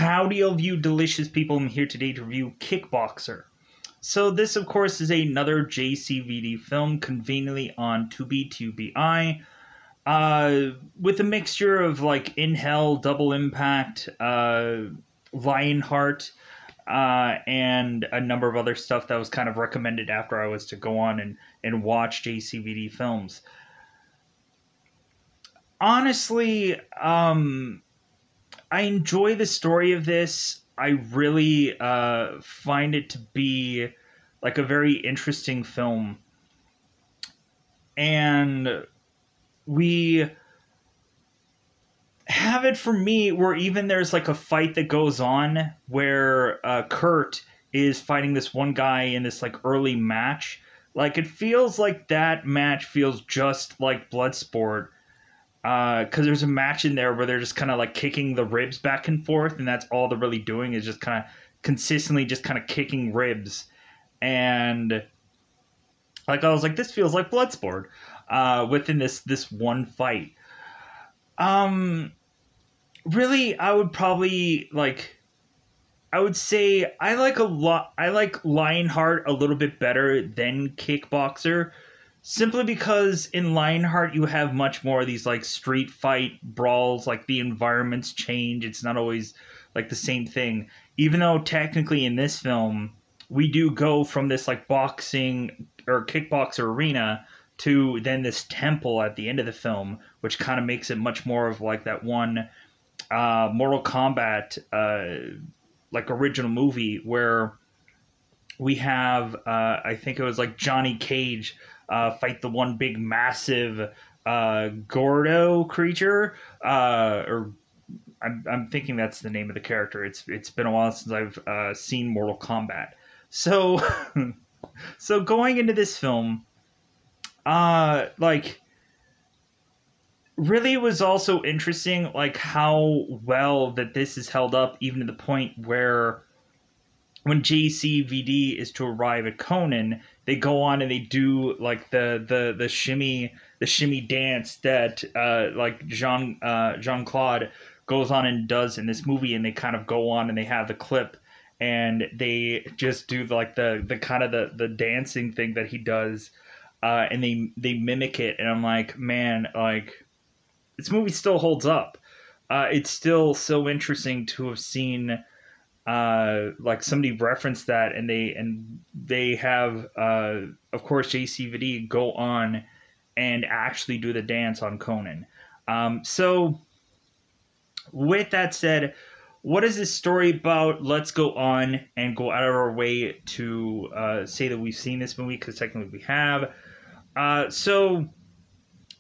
Howdy, all of you delicious people. I'm here today to review Kickboxer. So this, of course, is another JCVD film, conveniently on Tubi, with a mixture of, like, In Hell, Double Impact, Lionheart, and a number of other stuff that was kind of recommended after I was to go on and watch JCVD films. Honestly, I enjoy the story of this. I really find it to be like a very interesting film. And we have it, for me, where even there's like a fight that goes on where Kurt is fighting this one guy in this like early match. Like, it feels like that match feels just like Bloodsport. Because there's a match in there where they're just kind of like kicking the ribs back and forth, and that's all they're really doing is just kind of consistently just kind of kicking ribs. And like, I was like, this feels like Bloodsport within this one fight. Really, I would probably I would say I like Lionheart a little bit better than Kickboxer. Simply because in Lionheart you have much more of these like street fight brawls, like the environments change. It's not always like the same thing. Even though technically in this film we do go from this like boxing or kickboxer arena to then this temple at the end of the film, which kind of makes it much more of like that one Mortal Kombat like original movie where we have I think it was like Johnny Cage fight the one big massive Gordo creature, or I'm thinking that's the name of the character. It's been a while since I've seen Mortal Kombat. So so going into this film, like, really, it was also interesting like how well that this is held up, even to the point where when JCVD is to arrive at Conan, they go on and they do like the shimmy dance that like Jean-Claude goes on and does in this movie, and they kind of go on and they have the clip and they just do like the kind of the dancing thing that he does, and they mimic it, and I'm like, man, like, this movie still holds up. It's still so interesting to have seen like somebody referenced that, and they have of course JCVD go on and actually do the dance on Conan. So with that said, what is this story about? Let's go on and go out of our way to say that we've seen this movie, because technically we have. So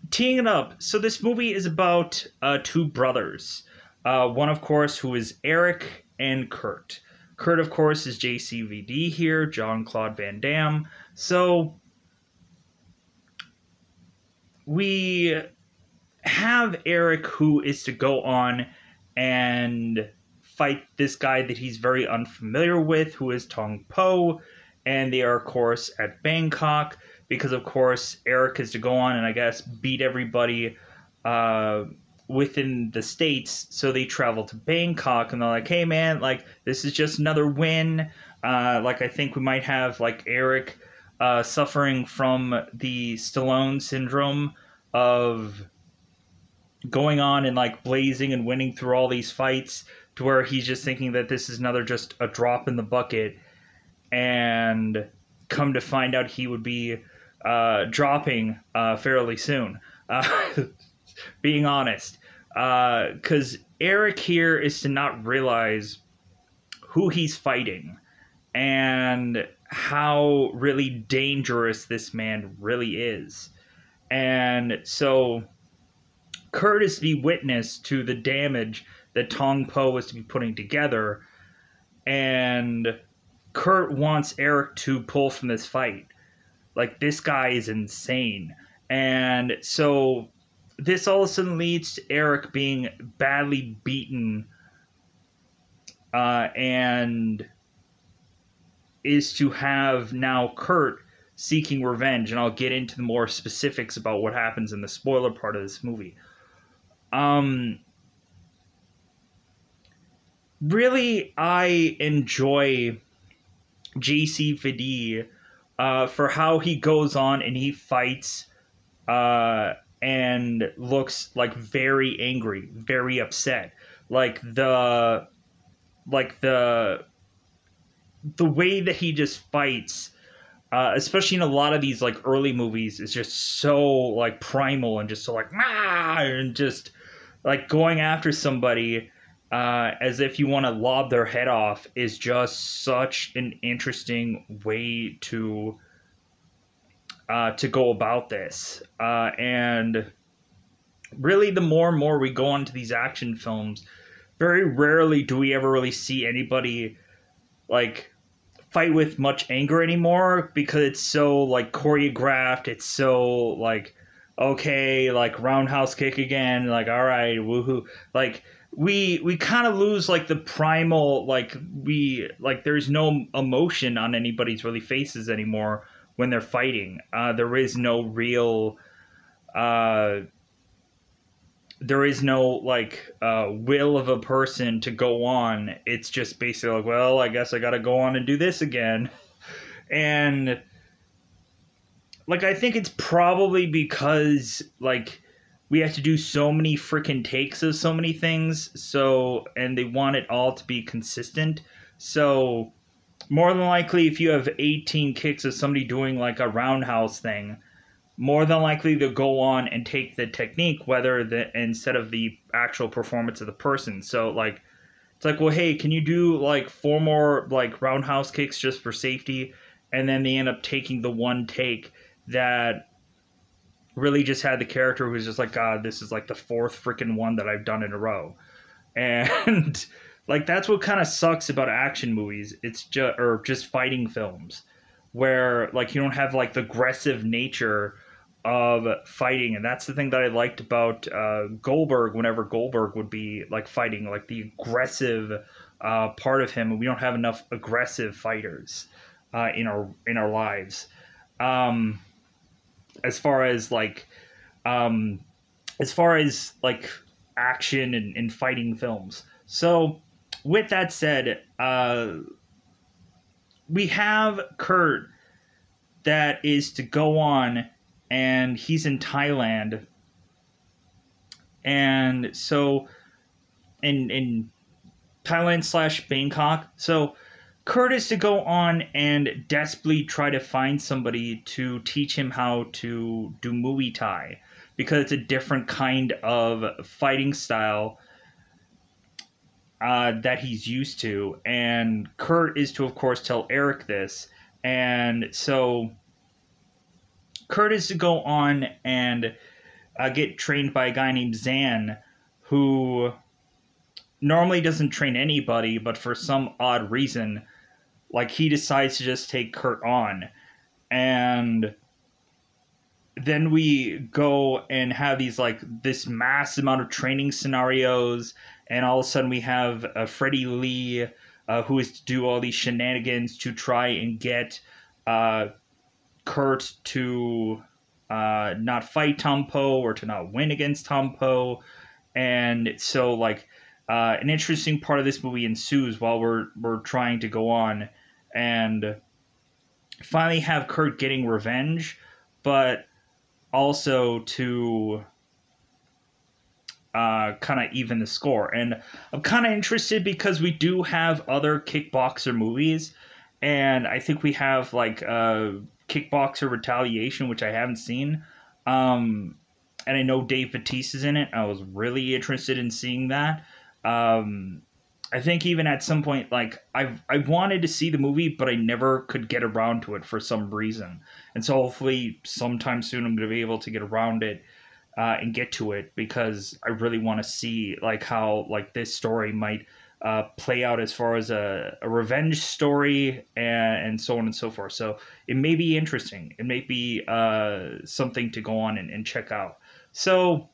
teeing it up, so this movie is about two brothers. One, of course, who is Eric and Kurt. Kurt, of course, is JCVD here, Jean-Claude Van Damme. So we have Eric, who is to go on and fight this guy that he's very unfamiliar with, who is Tong Po, and they are, of course, at Bangkok, because, of course, Eric is to go on and, I guess, beat everybody within the States. So they travel to Bangkok, and they're like, hey, man, like, this is just another win. Like, I think we might have, like, Eric suffering from the Stallone syndrome of going on and, like, blazing and winning through all these fights, to where he's just thinking that this is another just a drop in the bucket, and come to find out he would be dropping fairly soon. Being honest, because Eric here is to not realize who he's fighting and how really dangerous this man really is. And so Kurt is to be witness to the damage that Tong Po is to be putting together, and Kurt wants Eric to pull from this fight. Like, this guy is insane. And so this all of a sudden leads to Eric being badly beaten, and is to have now Kurt seeking revenge. And I'll get into the more specifics about what happens in the spoiler part of this movie. really, I enjoy JC Fidi for how he goes on and he fights uh, and looks like very angry, very upset. Like like the way that he just fights, especially in a lot of these like early movies, is just so like primal and just so like ah, and just like going after somebody as if you want to lob their head off is just such an interesting way to go about this. And really, the more and more we go on to these action films, very rarely do we ever really see anybody like fight with much anger anymore because it's so like choreographed. It's so like okay, like roundhouse kick again. Like all right, woohoo! Like we kind of lose like the primal there's no emotion on anybody's really faces anymore when they're fighting. There is no real uh there is no will of a person to go on. It's just basically like, well, I guess I gotta go on and do this again. And like I think it's probably because like we have to do so many freaking takes of so many things, so and they want it all to be consistent. So more than likely if you have 18 kicks of somebody doing like a roundhouse thing, more than likely they'll go on and take the technique whether the instead of the actual performance of the person. So like it's like, well, hey, can you do like four more like roundhouse kicks just for safety? And then they end up taking the one take that really just had the character who's just like, God, this is like the fourth freaking one that I've done in a row. And like that's what kind of sucks about action movies. It's just or just fighting films where like you don't have like the aggressive nature of fighting. And that's the thing that I liked about Goldberg. Whenever Goldberg would be like fighting, like the aggressive part of him, and we don't have enough aggressive fighters in our lives. um as far as like um as far as like action and fighting films. So with that said, we have Kurt that is to go on, and he's in Thailand. And so in Thailand slash Bangkok. So Kurt is to go on and desperately try to find somebody to teach him how to do Muay Thai because it's a different kind of fighting style that he's used to. And Kurt is to, of course, tell Eric this. And so Kurt is to go on and get trained by a guy named Zan, who normally doesn't train anybody, but for some odd reason, like he decides to just take Kurt on. And then we go and have these like this mass amount of training scenarios, and all of a sudden we have Freddie Lee, who is to do all these shenanigans to try and get Kurt to not fight Tom Poe or to not win against Tom Poe. And so like an interesting part of this movie ensues while we're trying to go on and finally have Kurt getting revenge, but also to kind of even the score. And I'm kind of interested because we do have other Kickboxer movies, and I think we have like Kickboxer Retaliation, which I haven't seen. And I know Dave Bautista's in it. I was really interested in seeing that. I think even at some point, like I wanted to see the movie, but I never could get around to it for some reason. And so hopefully sometime soon I'm going to be able to get around it and get to it because I really want to see like how like this story might play out as far as a revenge story and so on and so forth. So it may be interesting. It may be something to go on and check out. So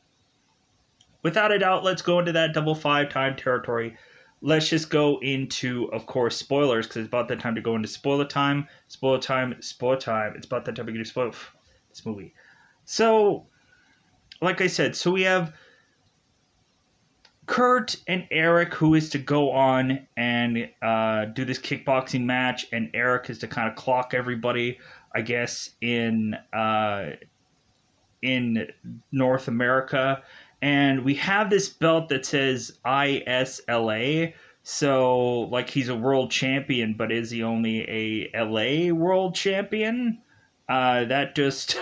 without a doubt, let's go into that double five time territory. Let's just go into, of course, spoilers, because it's about that time to go into spoiler time. Spoiler time, spoiler time. It's about that time to get to spoil this movie. So, like I said, so we have Kurt and Eric, who is to go on and do this kickboxing match, and Eric is to kind of clock everybody, I guess, in North America. And we have this belt that says ISLA. So, like, he's a world champion, but is he only a LA world champion? That just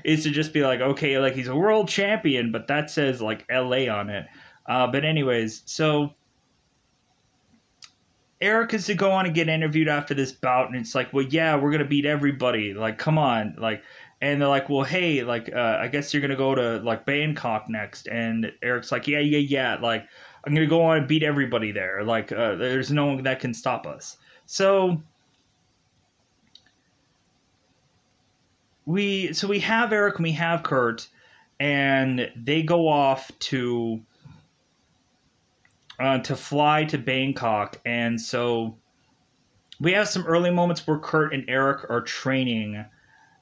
is to just be like, okay, like, he's a world champion, but that says, like, LA on it. But, anyways, so Eric is to go on and get interviewed after this bout, and it's like, well, yeah, we're gonna beat everybody. Like, come on, like, and they're like, well, hey, like, I guess you're gonna go to like Bangkok next, and Eric's like, yeah, yeah, yeah, like, I'm gonna go on and beat everybody there. Like, there's no one that can stop us. So we have Eric and we have Kurt, and they go off to fly to Bangkok, and so we have some early moments where Kurt and Eric are training,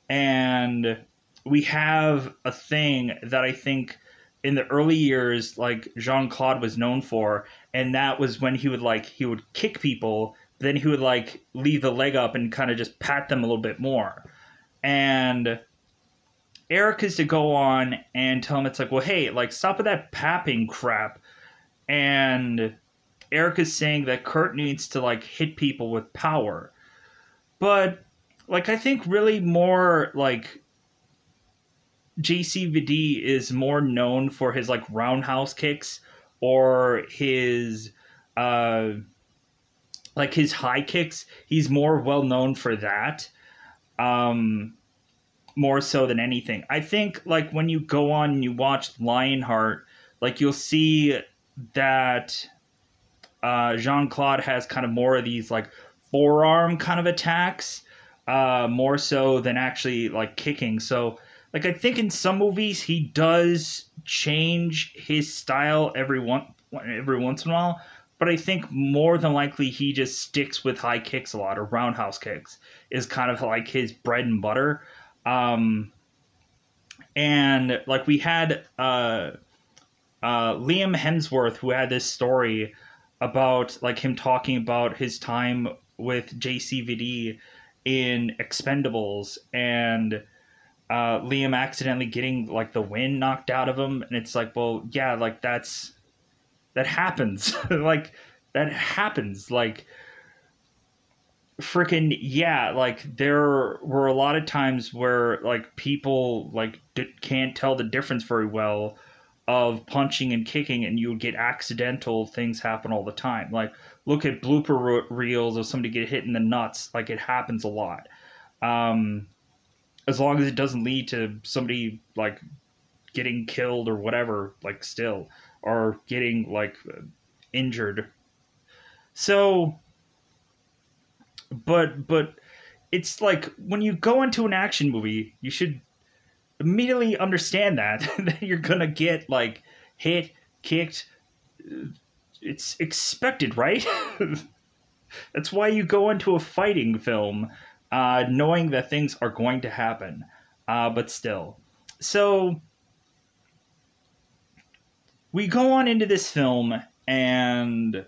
and we have a thing that I think in the early years, like, Jean-Claude was known for, and that was when he would kick people, then he would like leave the leg up and kind of just pat them a little bit more. And Eric is to go on and tell him, it's like, well, hey, like, stop with that papping crap. And Eric is saying that Kurt needs to like hit people with power. But like, I think really more like JCVD is more known for his like roundhouse kicks or his uh like his high kicks. He's more well known for that. Um More so than anything. I think like when you go on and you watch Lionheart, like you'll see that Jean-Claude has kind of more of these like forearm kind of attacks, more so than actually like kicking. So like I think in some movies he does change his style every once in a while, but I think more than likely he just sticks with high kicks a lot, or roundhouse kicks is kind of like his bread and butter. Um, and like we had Liam Hemsworth, who had this story about like him talking about his time with JCVD in Expendables, and Liam accidentally getting like the wind knocked out of him, and it's like, well, yeah, like that happens, like that happens, like freaking yeah, like there were a lot of times where like people like can't tell the difference very well of punching and kicking, and you would get accidental things happen all the time. Like look at blooper reels of somebody get hit in the nuts. Like it happens a lot. um as long as it doesn't lead to somebody like getting killed or whatever, like still, or getting like injured. So but it's like when you go into an action movie, you should immediately understand that that you're gonna get like hit, kicked. It's expected, right? That's why you go into a fighting film, knowing that things are going to happen. But still, so we go on into this film, and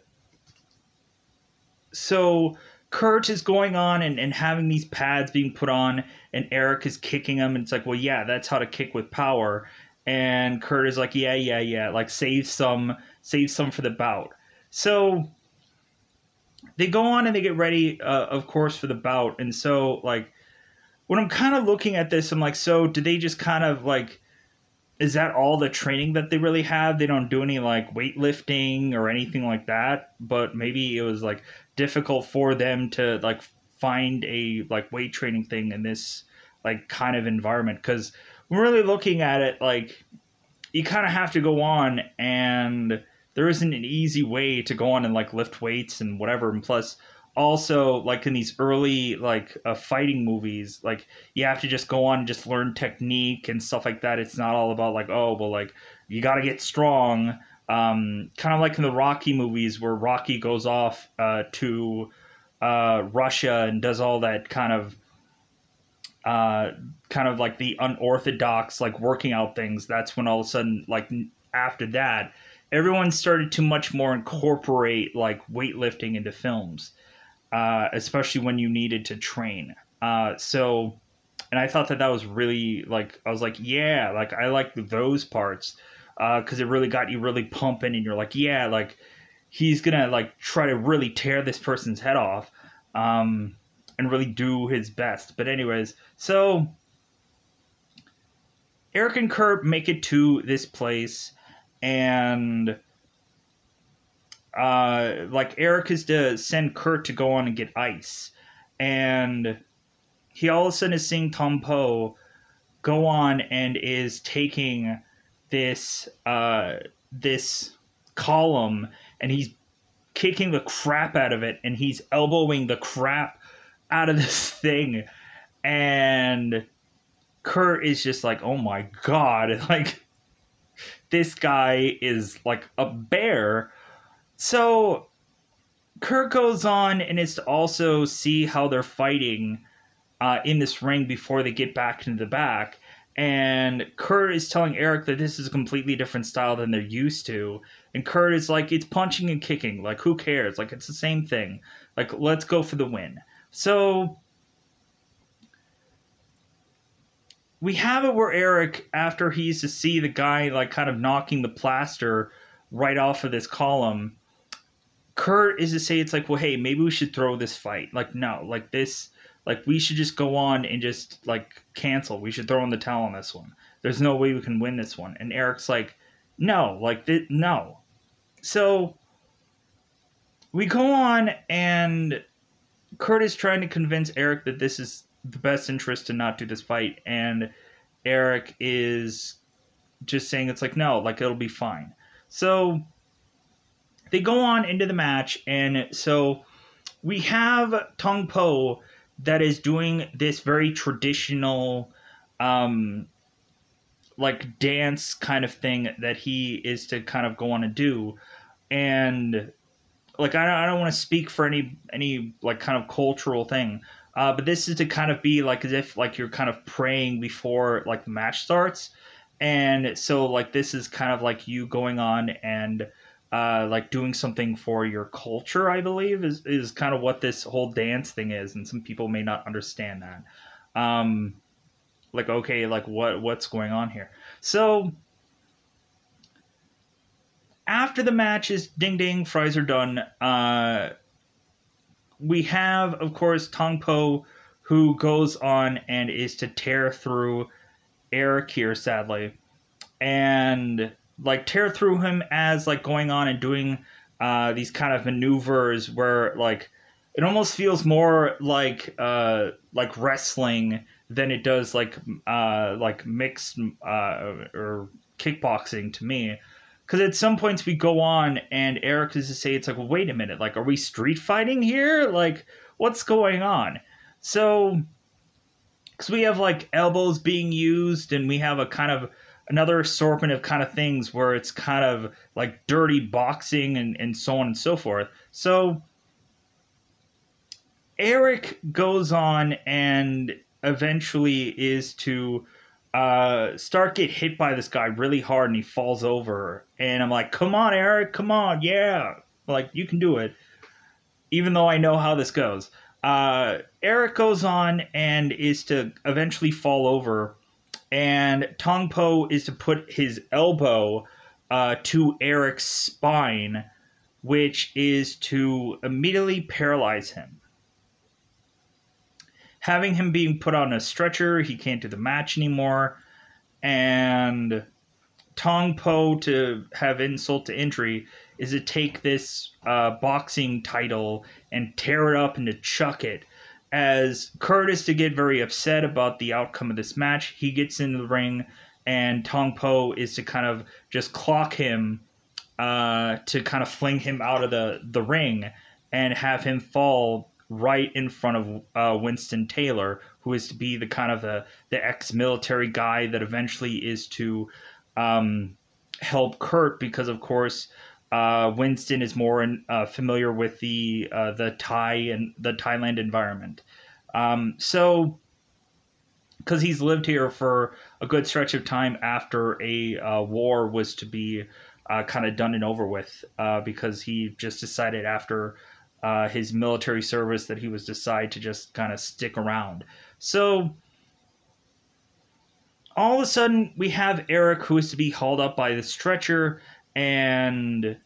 so Kurt is going on and having these pads being put on, and Eric is kicking him, and it's like, well, yeah, that's how to kick with power. And Kurt is like, yeah, yeah, yeah, like save some for the bout. So they go on and they get ready, of course, for the bout. And so, like, when I'm kind of looking at this, I'm like, so do they just kind of like, is that all the training that they really have? They don't do any like weightlifting or anything like that, but maybe it was like difficult for them to like find a like weight training thing in this like kind of environment, because we're really looking at it like you kind of have to go on, and there isn't an easy way to go on and like lift weights and whatever. And plus also like in these early like fighting movies, like you have to just go on and just learn technique and stuff like that. It's not all about like, oh well, like you got to get strong, kind of like in the Rocky movies where Rocky goes off to Russia and does all that kind of like the unorthodox like working out things. That's when all of a sudden like after that everyone started to much more incorporate like weightlifting into films, especially when you needed to train. So, and I thought that that was really like, I was like, yeah, like I like those parts because it really got you really pumping, and you're like, yeah, like he's gonna like try to really tear this person's head off, um, and really do his best. But anyways, so Eric and Kurt make it to this place, and like Eric is to send Kurt to go on and get ice, and he all of a sudden is seeing Tom Poe go on and is taking this column, and he's kicking the crap out of it, and he's elbowing the crap out of this thing, and Kurt is just like, oh my god, like this guy is like a bear. So Kurt goes on and is to also see how they're fighting in this ring before they get back into the back. And Kurt is telling Eric that this is a completely different style than they're used to. And Kurt is like, it's punching and kicking. Like, who cares? Like, it's the same thing. Like, let's go for the win. So we have it where Eric, after he used to see the guy, like, kind of knocking the plaster right off of this column, Kurt is to say, it's like, well, hey, maybe we should throw this fight. Like, no, like this, like we should just go on and just like cancel. We should throw in the towel on this one. There's no way we can win this one. And Eric's like, no, like no. So we go on, and Kurt is trying to convince Eric that this is the best interest to not do this fight, and Eric is just saying it's like, no, like it'll be fine. So they go on into the match, and so we have Tong Po that is doing this very traditional like dance kind of thing that he is to kind of go on and do. And like I don't want to speak for any like kind of cultural thing, but this is to kind of be like as if like you're kind of praying before like the match starts. And so like this is kind of like you going on and like doing something for your culture, I believe, is kind of what this whole dance thing is, and some people may not understand that. Like, okay, like what's going on here? So after the match is ding ding, fries are done. We have, of course, Tong Po, who goes on and is to tear through Eric here, sadly, and like tear through him as like going on and doing these kind of maneuvers where like it almost feels more like wrestling than it does like mixed or kickboxing to me. Because at some points we go on and Eric is to say, it's like, well, wait a minute, like, are we street fighting here? Like, what's going on? So, because we have like elbows being used, and we have a kind of another assortment of kind of things where it's kind of like dirty boxing and so on and so forth. So Eric goes on and eventually is to start get hit by this guy really hard, and he falls over. And I'm like, come on, Eric, come on, yeah, like you can do it. Even though I know how this goes. Eric goes on and is to eventually fall over, and Tong Po is to put his elbow to Eric's spine, which is to immediately paralyze him. Having him being put on a stretcher, he can't do the match anymore, and Tong Po, to have insult to injury, is to take this boxing title and tear it up and to chuck it. As Curtis to get very upset about the outcome of this match, he gets into the ring, and Tong Po is to kind of just clock him to kind of fling him out of the ring and have him fall right in front of Winston Taylor, who is to be the kind of the ex-military guy that eventually is to help Kurt, because of course Winston is more familiar with the Thai and the Thailand environment. So because he's lived here for a good stretch of time after a war was to be kind of done and over with, because he just decided after his military service that he was decide to just kind of stick around. So all of a sudden we have Eric, who is to be hauled up by the stretcher, and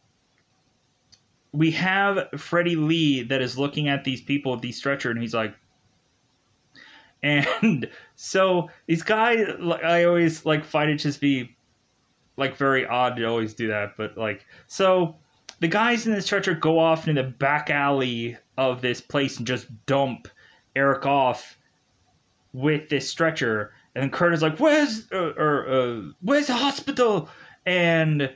we have Freddie Lee that is looking at these people with these stretcher, and he's like, and so these guys, like, I always like find it just be like very odd to always do that, but like, so the guys in the stretcher go off in the back alley of this place and just dump Eric off with this stretcher, and then Kurt is like, where's the hospital? And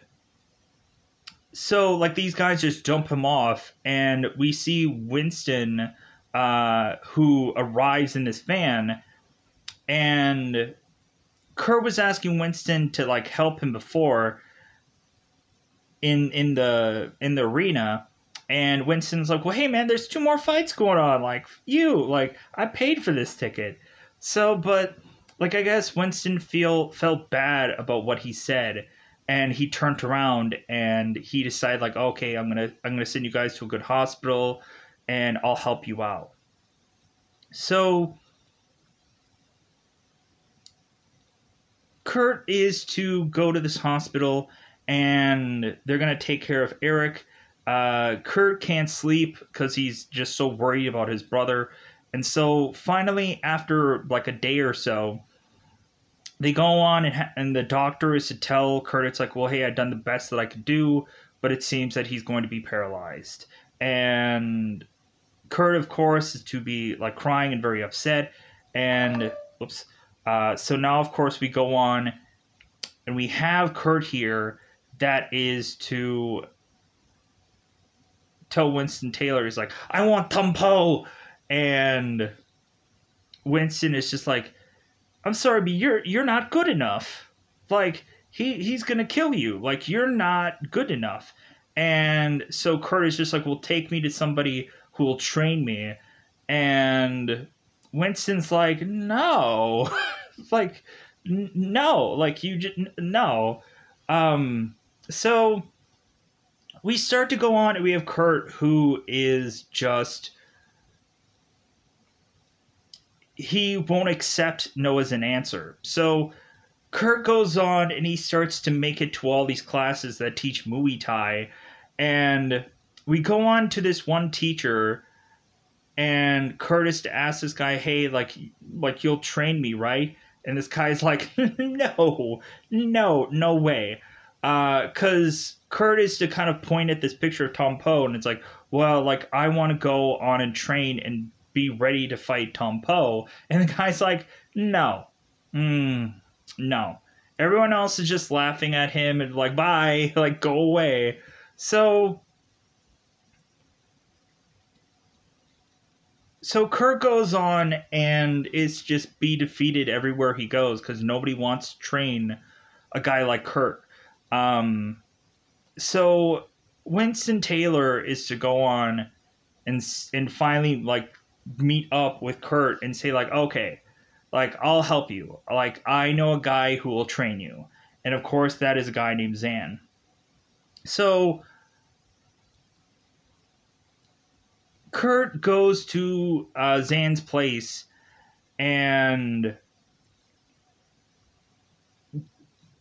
so like these guys just dump him off, and we see Winston, who arrives in this van, and Kurt was asking Winston to like help him before in the arena, and Winston's like, well, hey man, there's 2 more fights going on, like I paid for this ticket. So but like I guess Winston felt bad about what he said, and he turned around and he decided like, okay, I'm gonna send you guys to a good hospital and I'll help you out. So Kurt is to go to this hospital, and they're going to take care of Eric. Kurt can't sleep because he's just so worried about his brother. And so finally, after like a day or so, they go on, and the doctor is to tell Kurt, it's like, well, hey, I've done the best that I could do, but it seems that he's going to be paralyzed. And Kurt, of course, is to be like crying and very upset. And whoops. So now, of course, we go on, and we have Kurt here that is to tell Winston Taylor, he's like, I want Tumpo. And Winston is just like, I'm sorry, but you're not good enough. Like, he's going to kill you. Like, you're not good enough. And so Kurt is just like, well, take me to somebody who will train me. And Winston's like, no. Like, no. Like, you just, no. So we start to go on, and we have Kurt, who is just, he won't accept no as an answer. So Kurt goes on, and he starts to make it to all these classes that teach Muay Thai. And we go on to this one teacher, and Curtis to ask this guy, hey, like you'll train me, right? And this guy's like, no way. Because Kurt is to kind of point at this picture of Tom Poe, and it's like, well, like, I want to go on and train and be ready to fight Tom Poe. And the guy's like, no. No. Everyone else is just laughing at him and like, bye, like, go away. So Kurt goes on and is just be defeated everywhere he goes because nobody wants to train a guy like Kurt. So Winston Taylor is to go on and finally like meet up with Kurt and say like, okay, like, I'll help you. Like, I know a guy who will train you. And of course that is a guy named Zan. So Kurt goes to Zan's place, and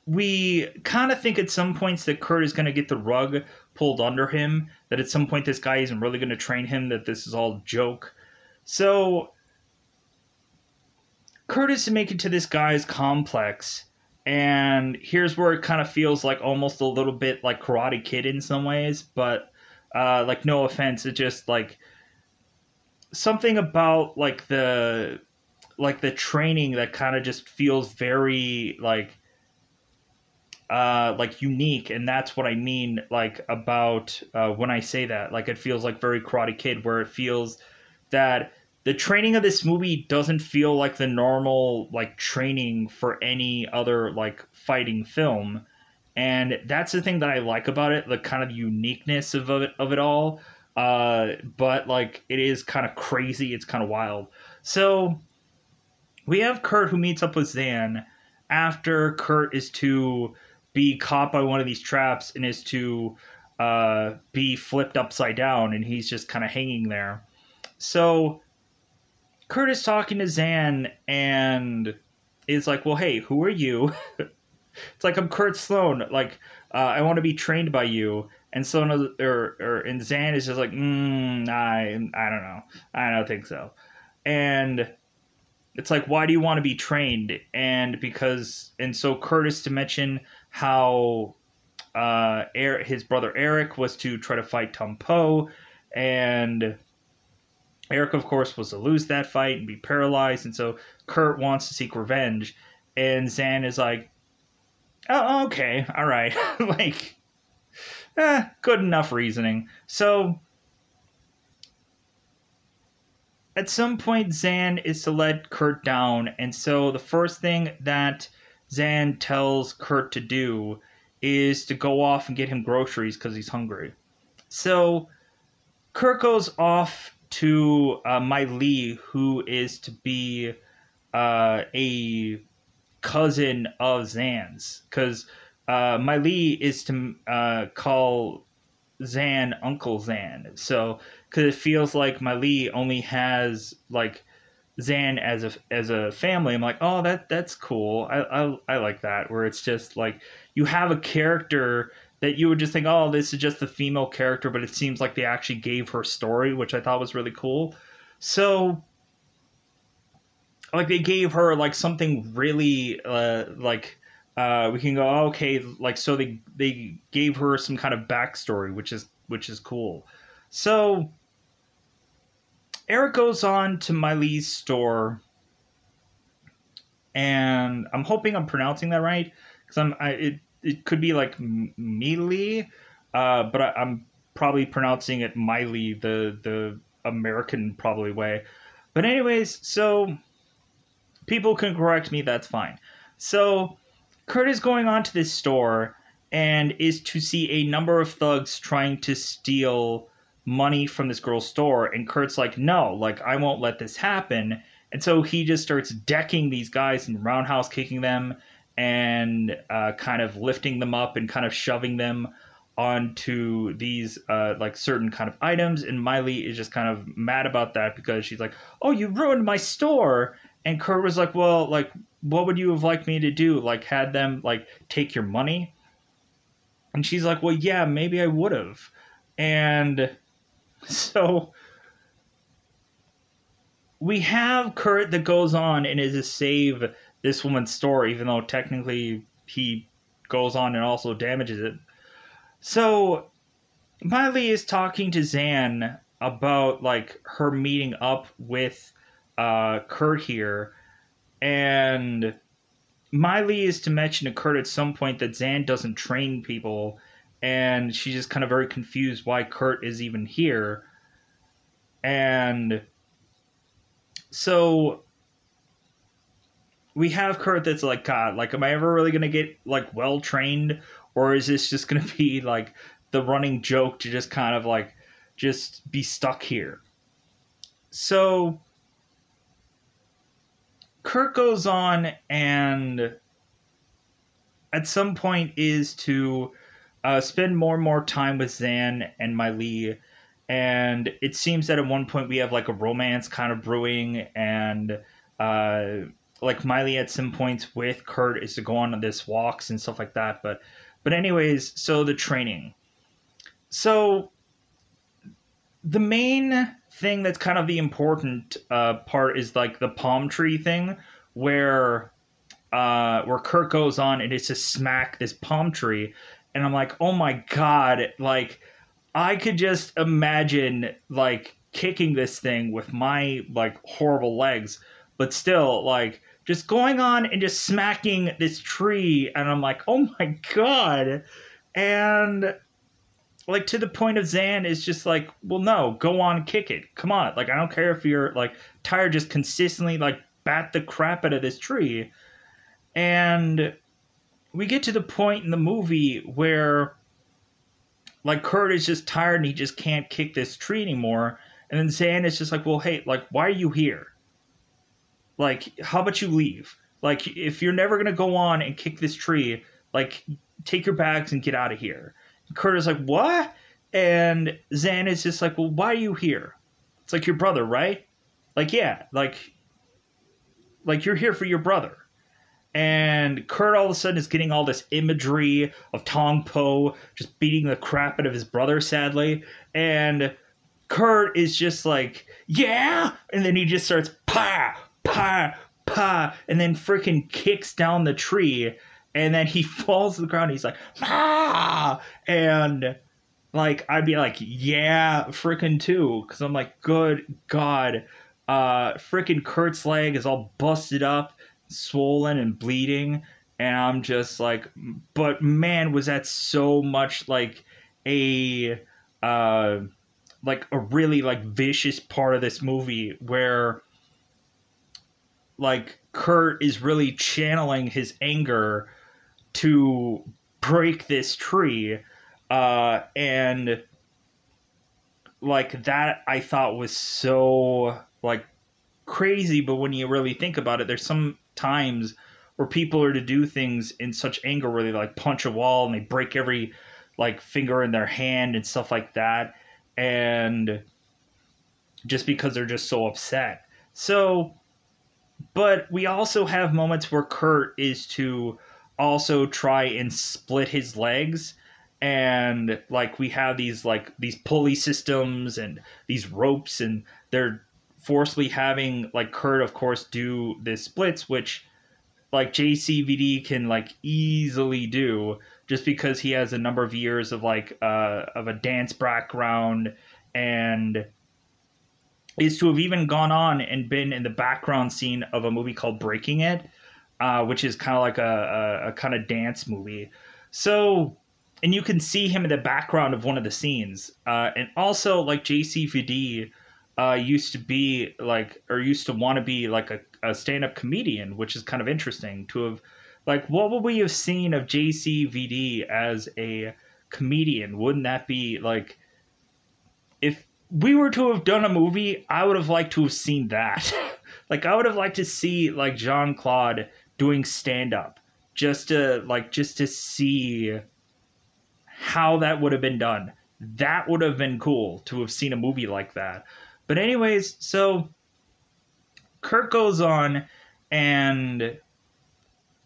we kind of think at some points that Kurt is going to get the rug pulled under him, that at some point this guy isn't really going to train him, that this is all a joke. So Kurt is to make it to this guy's complex, and here's where it kind of feels like almost a little bit like Karate Kid in some ways, but like, no offense, it just like something about like the training that kind of just feels very like unique, and that's what I mean like about when I say that, like, it feels like very Karate Kid, where it feels that the training of this movie doesn't feel like the normal like training for any other like fighting film, and that's the thing that I like about it, the kind of uniqueness of it all. But like, it is kind of crazy, it's kind of wild. So we have Kurt who meets up with Zan after Kurt is to be caught by one of these traps and is to be flipped upside down, and he's just kind of hanging there. So Kurt is talking to Zan and is like, well, hey, who are you? It's like, I'm Kurt Sloan. Like, I want to be trained by you. And Sloan and Zan is just like, I don't know. I don't think so. And it's like, why do you want to be trained? And so Kurt is to mention how his brother Eric was to try to fight Tung Po, and Eric, of course, was to lose that fight and be paralyzed, and so Kurt wants to seek revenge, and Zan is like, oh, okay, all right, like, good enough reasoning. So at some point, Zan is to let Kurt down, and so the first thing that Zan tells Kurt to do is to go off and get him groceries because he's hungry. So Kurt goes off to Mai Li, who is to be a cousin of Zan's, because Mai Li is to call Zan Uncle Zan. So because it feels like Mai Li only has like Zan as a family. I'm like, oh, that's cool. I like that, where it's just like you have a character that you would just think, oh, this is just a female character, but it seems like they actually gave her story, which I thought was really cool. So like they gave her like something really we can go, oh, okay, like, so they gave her some kind of backstory, which is cool. So Eric goes on to Mai Li's store, and I'm hoping I'm pronouncing that right, because it could be like Meili, but I'm probably pronouncing it Miley, the American probably way. But anyways, so people can correct me, that's fine. So Kurt is going on to this store and is to see a number of thugs trying to steal money from this girl's store, and Kurt's like, no, like, I won't let this happen. And so he just starts decking these guys and roundhouse kicking them, and kind of lifting them up and kind of shoving them onto these like certain kind of items. And Miley is just kind of mad about that because she's like, oh, you ruined my store. And Kurt was like, well, like, what would you have liked me to do? Like, had them like take your money? And she's like, well, yeah, maybe I would have. And so we have Kurt that goes on and is to save this woman's store, even though technically he goes on and also damages it. So Miley is talking to Zan about like her meeting up with Kurt here, and Miley is to mention to Kurt at some point that Zan doesn't train people, and she's just kind of very confused why Kurt is even here. And so we have Kurt that's like, God, like, am I ever really going to get, like, well-trained? Or is this just going to be, like, the running joke to just kind of, like, just be stuck here? So Kurt goes on and at some point is to spend more and more time with Zan and Miley. And it seems that at one point we have, like, a romance kind of brewing, and like Miley at some points with Kurt is to go on this walks and stuff like that. But anyways, so the training. So the main thing that's kind of the important part is like the palm tree thing, where Kurt goes on and is to smack this palm tree. And I'm like, oh my God, like, I could just imagine like kicking this thing with my like horrible legs, but still, like, just going on and just smacking this tree, and I'm like, oh my God. And like, to the point of Zan is just like, well, no, go on, kick it. Come on. Like, I don't care if you're like tired, just consistently like bat the crap out of this tree. And we get to the point in the movie where like Kurt is just tired and he just can't kick this tree anymore. And then Zan is just like, well, hey, like, why are you here? Like, how about you leave? Like, if you're never going to go on and kick this tree, like, take your bags and get out of here. And Kurt is like, what? And Zan is just like, well, why are you here? It's like your brother, right? Like, yeah, like you're here for your brother. And Kurt all of a sudden is getting all this imagery of Tong Po just beating the crap out of his brother, sadly. And Kurt is just like, yeah! And then he just starts, pa, pa, pa, and then freaking kicks down the tree. And then he falls to the ground. And he's like, ah! And like, I'd be like, yeah, freaking too. Because I'm like, good God. Freaking Kurt's leg is all busted up, swollen and bleeding, and I'm just like, but man, was that so much like a really like vicious part of this movie where like Kurt is really channeling his anger to break this tree, and like that I thought was so like crazy. But when you really think about it, there's some times where people are to do things in such anger where they like punch a wall and they break every like finger in their hand and stuff like that, and just because they're just so upset. So, but we also have moments where Kurt is to also try and split his legs, and like we have these pulley systems and these ropes, and they're forcibly having like Kurt, of course, do this splits, which like JCVD can like easily do just because he has a number of years of like of a dance background, and is to have even gone on and been in the background scene of a movie called Breaking It, which is kind of like a kind of dance movie. So, and you can see him in the background of one of the scenes, and also like JCVD used to be like, or used to want to be like a stand-up comedian, which is kind of interesting to have, like, what would we have seen of JCVD as a comedian? Wouldn't that be like, if we were to have done a movie, I would have liked to have seen that. Like, I would have liked to see like Jean-Claude doing stand-up just to see how that would have been done. That would have been cool to have seen a movie like that. But anyways, so Kurt goes on and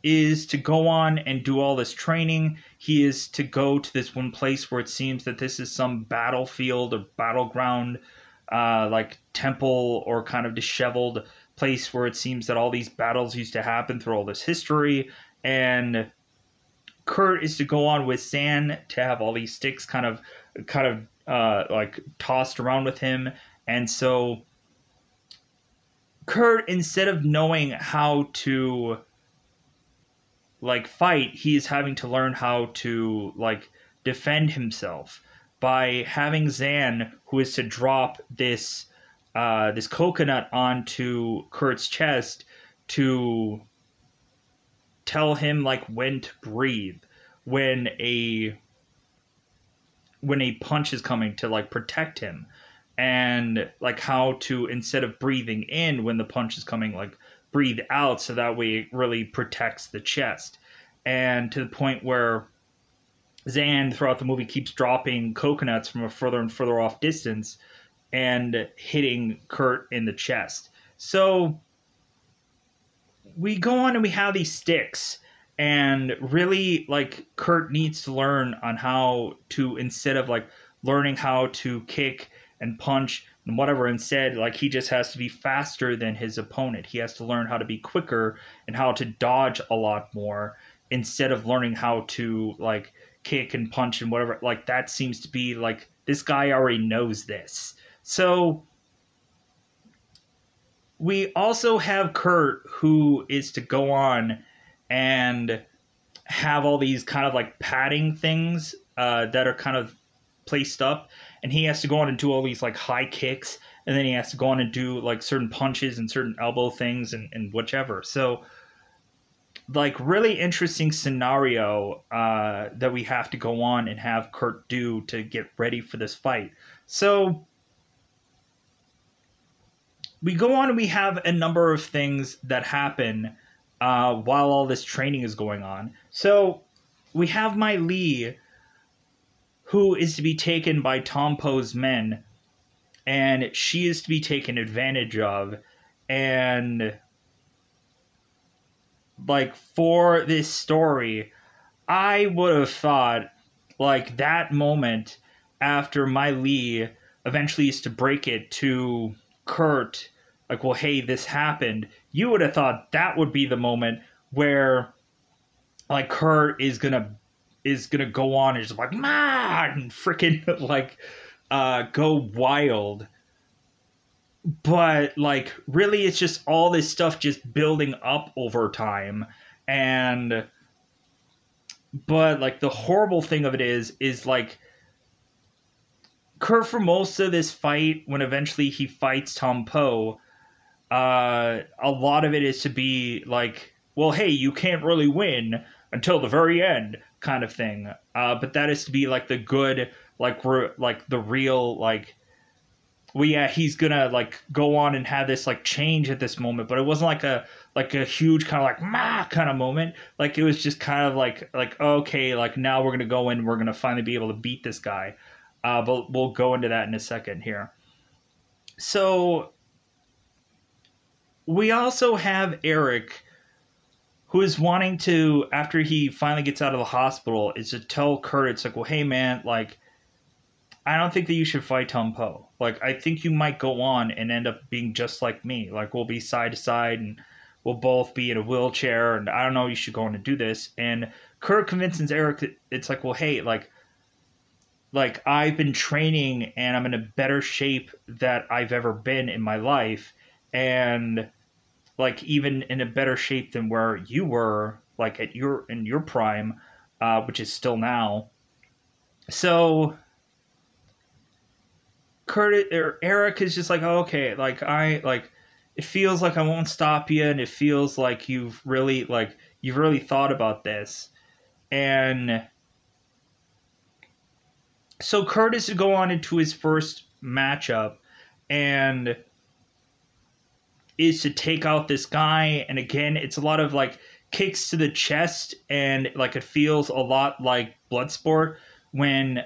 is to go on and do all this training. He is to go to this one place where it seems that this is some battlefield or battleground, like temple or kind of disheveled place where it seems that all these battles used to happen through all this history. And Kurt is to go on with Zan to have all these sticks kind of like tossed around with him. And so Kurt, instead of knowing how to like fight, he is having to learn how to like defend himself by having Zan, who is to drop this this coconut onto Kurt's chest to tell him like when to breathe, when a punch is coming, to like protect him, and like how to, instead of breathing in when the punch is coming, like breathe out, so that way it really protects the chest. And to the point where Zan throughout the movie keeps dropping coconuts from a further and further off distance and hitting Kurt in the chest. So we go on and we have these sticks, and really like Kurt needs to learn on how to, instead of like learning how to kick and punch and whatever, instead like he just has to be faster than his opponent. He has to learn how to be quicker and how to dodge a lot more, instead of learning how to like kick and punch and whatever. Like that seems to be like, this guy already knows this. So we also have Kurt, who is to go on and have all these kind of like padding things that are kind of placed up, and he has to go on and do all these like high kicks, and then he has to go on and do like certain punches and certain elbow things and whichever. So like really interesting scenario that we have to go on and have Kurt do to get ready for this fight. So we go on and we have a number of things that happen while all this training is going on. So we have Mai Lee, who is to be taken by Tom Poe's men, and she is to be taken advantage of. And like for this story, I would have thought like that moment after Mai Lee eventually is to break it to Kurt, like, well, hey, this happened. You would have thought that would be the moment where like Kurt is gonna go on and just like man freaking like go wild. But like really it's just all this stuff just building up over time. And but like the horrible thing of it is like Kurt for most of this fight, when eventually he fights Tom Poe, a lot of it is to be like, well, hey, you can't really win until the very end kind of thing. But that is to be like the good, like like the real like, well, yeah, he's gonna like go on and have this like change at this moment, but it wasn't like a huge kind of like ma kind of moment. Like it was just kind of like okay, like now we're gonna go in, we're gonna finally be able to beat this guy. But we'll go into that in a second here. So we also have Eric, who is wanting to, after he finally gets out of the hospital, is to tell Kurt, it's like, well, hey man, like I don't think that you should fight Tom Poe. Like, I think you might go on and end up being just like me. Like, we'll be side to side and we'll both be in a wheelchair. And I don't know, you should go on and do this. And Kurt convinces Eric that it's like, well, hey, like I've been training and I'm in a better shape that I've ever been in my life. And like even in a better shape than where you were, like in your prime, which is still now. So Kurt or Eric is just like, oh, okay, like it feels like I won't stop you, and it feels like you've really thought about this. And so Kurt is to go on into his first matchup and is to take out this guy. And again, it's a lot of like kicks to the chest, and like it feels a lot like Bloodsport when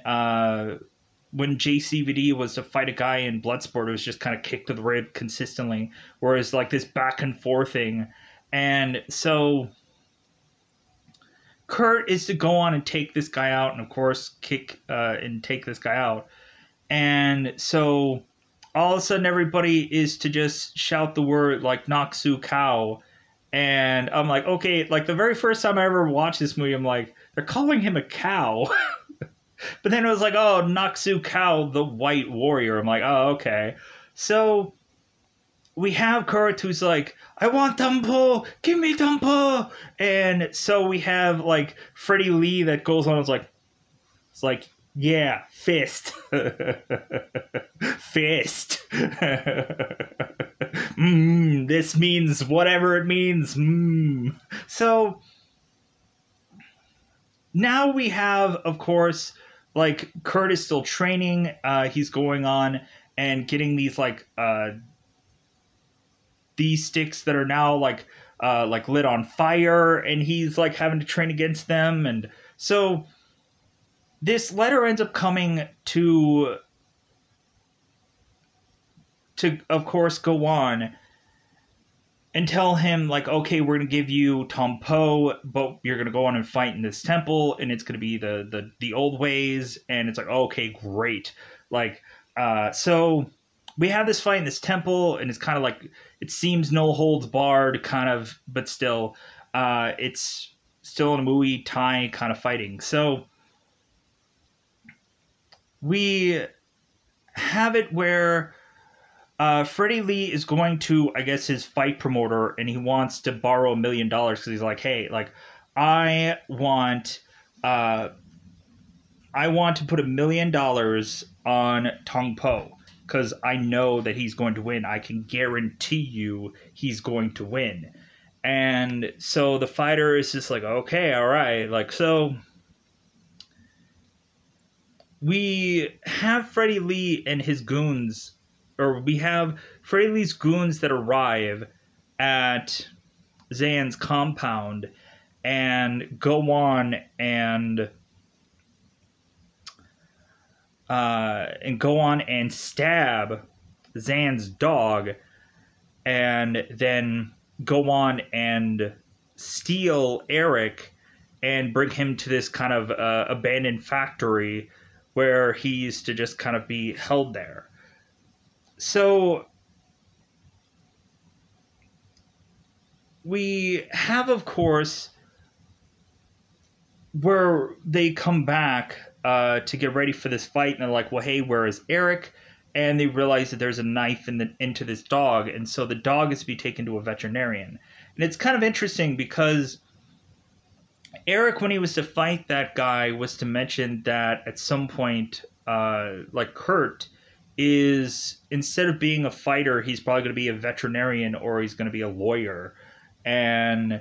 JCVD was to fight a guy in Bloodsport, it was just kind of kick to the rib consistently, whereas like this back and forth thing. And so Kurt is to go on and take this guy out, and of course kick and take this guy out. And so all of a sudden everybody is to just shout the word like Naksu Cow. And I'm like, okay, like the very first time I ever watched this movie, I'm like, they're calling him a cow. But then it was like, oh, Naksu Cow, the White Warrior. I'm like, oh, okay. So we have Kurt who's like, I want Dumpo, give me Dumpo. And so we have like Freddie Lee that goes on. It's like, yeah, fist, fist. This means whatever it means. So now we have, of course, like Kurt is still training. He's going on and getting these like these sticks that are now like lit on fire, and he's like having to train against them. And so this letter ends up coming to of course go on and tell him like, okay, we're gonna give you Tom Poe, but you're gonna go on and fight in this temple, and it's gonna be the old ways. And it's like, okay, great. Like so we have this fight in this temple, and it's kind of like, it seems no holds barred kind of, but still it's still in a Muay Thai kind of fighting. So we have it where Freddie Lee is going to, I guess, his fight promoter, and he wants to borrow $1 million because he's like, hey, like, I want to put $1 million on Tong Po because I know that he's going to win. I can guarantee you he's going to win. And so the fighter is just like, okay, all right. Like, so we have Freddie Lee and his goons, or we have Freddie Lee's goons that arrive at Zan's compound, and go on and stab Zan's dog, and then go on and steal Eric and bring him to this kind of abandoned factory where he used to just kind of be held there. So we have, of course, where they come back to get ready for this fight, and they're like, well, hey, where is Eric? And they realize that there's a knife into this dog, and so the dog is to be taken to a veterinarian. And it's kind of interesting because Eric, when he was to fight that guy, was to mention that at some point, like Kurt, is, instead of being a fighter, he's probably going to be a veterinarian or he's going to be a lawyer. And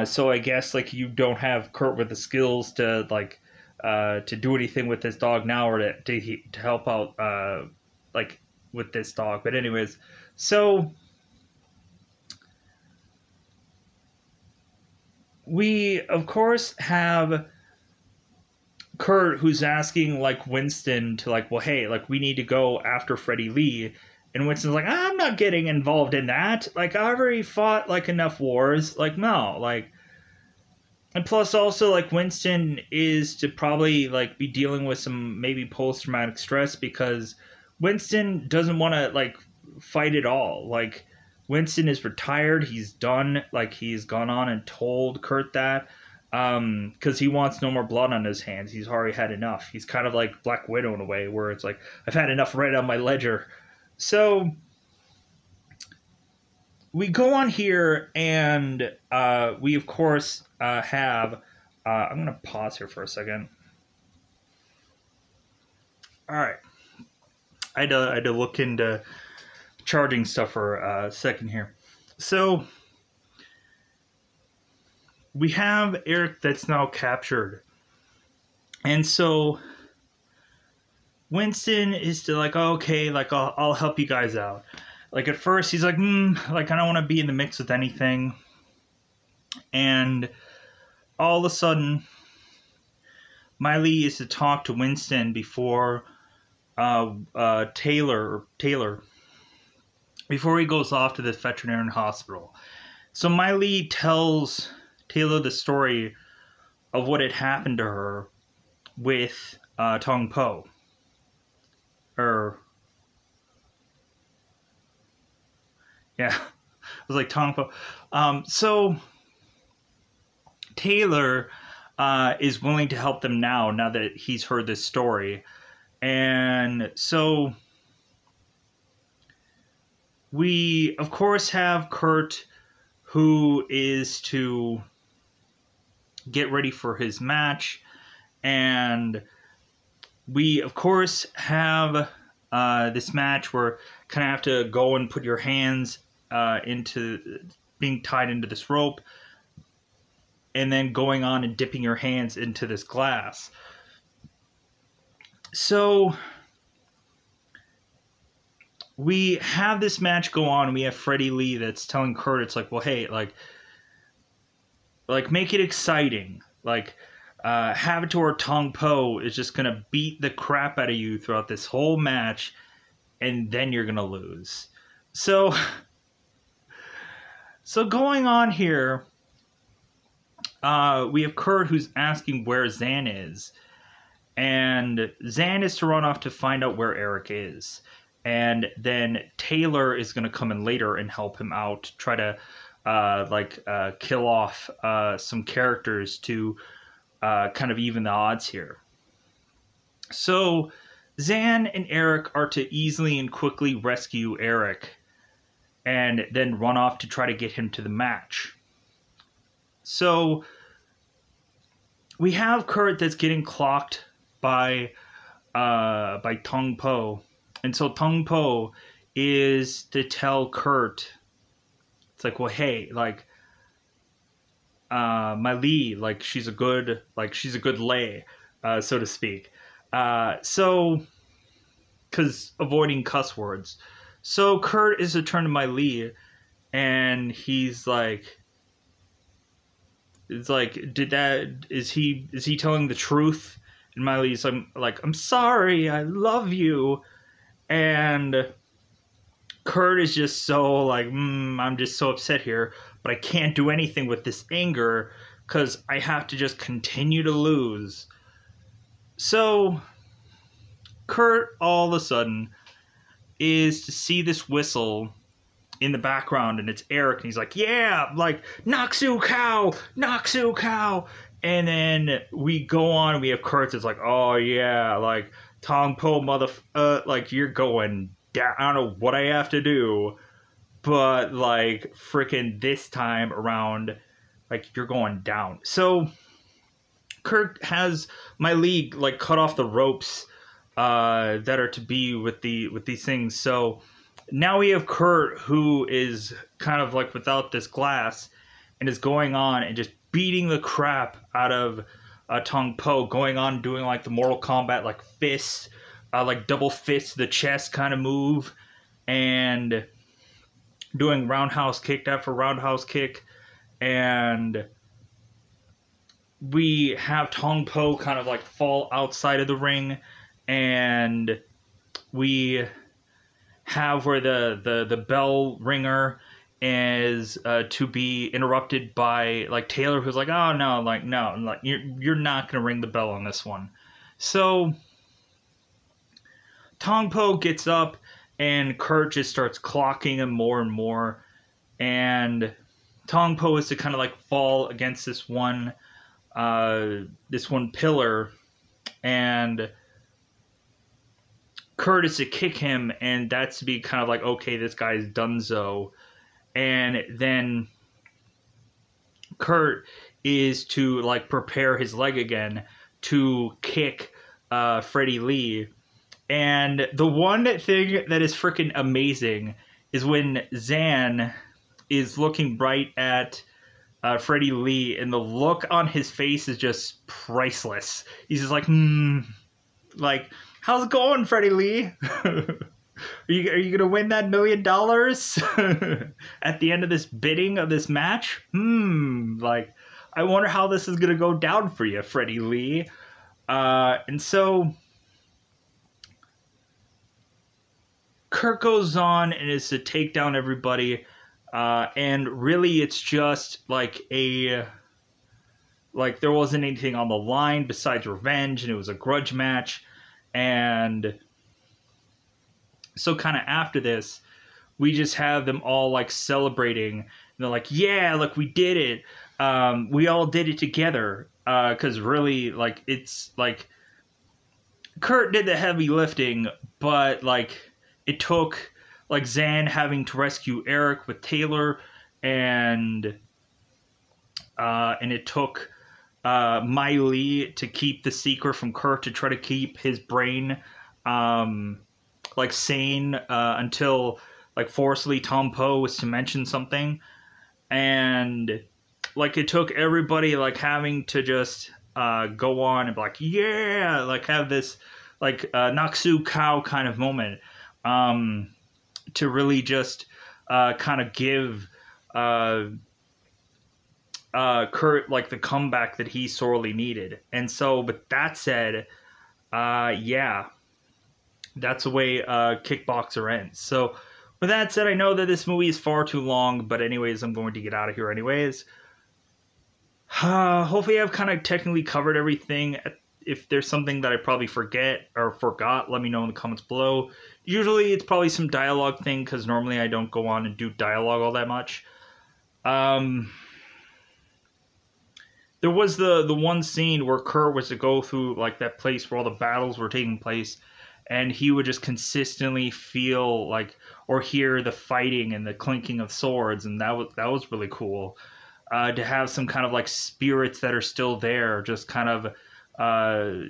so I guess like you don't have Kurt with the skills to like to do anything with this dog now, or to help out like with this dog. But anyways, so we of course have Kurt, who's asking like Winston to like, well, hey, like we need to go after Freddie Lee. And Winston's like, I'm not getting involved in that. Like, I already fought like enough wars. Like, no, like, and plus also like Winston is to probably like be dealing with some maybe post-traumatic stress, because Winston doesn't want to like fight at all. Like, Winston is retired. He's done. Like, he's gone on and told Kurt that because he wants no more blood on his hands. He's already had enough. He's kind of like Black Widow in a way, where it's like, I've had enough red on my ledger. So we go on here, and we of course have. I'm going to pause here for a second. All right, I had to look into charging stuff for a second here. So we have Eric that's now captured, and so Winston is to like, oh, okay, like I'll help you guys out. Like at first he's like, like I don't want to be in the mix with anything. And all of a sudden, Miley is to talk to Winston before Taylor, before he goes off to this veterinarian hospital. So Miley tells Taylor the story of what had happened to her with Tong Po. Yeah, it was like Tong Po. So Taylor is willing to help them now that he's heard this story. And so we, of course, have Kurt, who is to get ready for his match. And we, of course, have this match where kind of have to go and put your hands into being tied into this rope, and then going on and dipping your hands into this glass. So we have this match go on, and we have Freddie Lee that's telling Kurt, it's like, well, hey, like make it exciting. Like, have it to where Tong Po is just going to beat the crap out of you throughout this whole match, and then you're going to lose. So going on here, we have Kurt who's asking where Zan is. And Zan is to run off to find out where Eric is. And then Taylor is going to come in later and help him out, try to kill off some characters to kind of even the odds here. So Zan and Eric are to easily and quickly rescue Eric and then run off to try to get him to the match. So we have Kurt that's getting clocked by Tong Po. And so Tong Po is to tell Kurt, it's like, well, hey, like, my Lee, like, she's a good lay, so to speak. So, because avoiding cuss words. So Kurt is to turn to my Lee, and he's like, it's like, is he telling the truth? And Miley's like, I'm sorry, I love you. And Kurt is just so like, I'm just so upset here, but I can't do anything with this anger because I have to just continue to lose. So Kurt all of a sudden is to see this whistle in the background, and it's Eric, and he's like, yeah, like, Naksu cow. And then we go on, and we have Kurt that's like, oh yeah, like, Tong Po like, you're going down. I don't know what I have to do, but like, freaking this time around, like, you're going down. So Kurt has my league like cut off the ropes that are to be with these things. So now we have Kurt, who is kind of like without this glass, and is going on and just beating the crap out of Tong Po, going on doing like the Mortal Kombat like fists, like double fist to the chest kind of move, and doing roundhouse kick after roundhouse kick. And we have Tong Po kind of like fall outside of the ring, and we have where the bell ringer is to be interrupted by like Taylor, who's like, oh no, like no, like you're not gonna ring the bell on this one. So Tong Po gets up, and Kurt just starts clocking him more and more, and Tong Po is to kind of like fall against this one pillar, and Kurt is to kick him, and that's to be kind of like, okay, this guy's donezo. And then Kurt is to like prepare his leg again to kick Freddie Lee. And the one thing that is freaking amazing is when Zan is looking right at Freddie Lee, and the look on his face is just priceless. He's just like, like, how's it going, Freddie Lee? Are you gonna win that $1 million at the end of this bidding of this match? Like, I wonder how this is gonna go down for you, Freddie Lee. And so Kurt goes on and is to take down everybody, and really it's just like there wasn't anything on the line besides revenge, and it was a grudge match. And so kind of after this, we just have them all like celebrating, and they're like, yeah, look, we did it. We all did it together. Because really, like, it's like Kurt did the heavy lifting, but like it took like Zan having to rescue Eric with Taylor, and it took Miley to keep the secret from Kurt, to try to keep his brain like sane until like forcefully Tong Po was to mention something. And like it took everybody like having to just go on and be like, yeah, like have this like Naksu cow kind of moment to really just kind of give Kurt like the comeback that he sorely needed. And so, but that said, yeah, that's the way Kickboxer ends. So with that said, I know that this movie is far too long, but anyways, I'm going to get out of here anyways. Hopefully I've kind of technically covered everything. If there's something that I probably forgot, let me know in the comments below. Usually it's probably some dialogue thing, because normally I don't go on and do dialogue all that much. There was the one scene where Kurt was to go through like that place where all the battles were taking place, and he would just consistently feel like or hear the fighting and the clinking of swords, and that was really cool. To have some kind of like spirits that are still there, just kind of to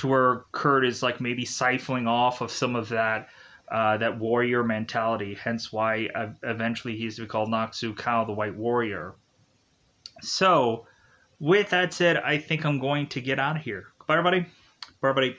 where Kurt is like maybe siphoning off of some of that that warrior mentality. Hence why eventually he's to be called Naksu Kao, the White Warrior. So with that said, I think I'm going to get out of here. Bye, everybody. Bye, everybody.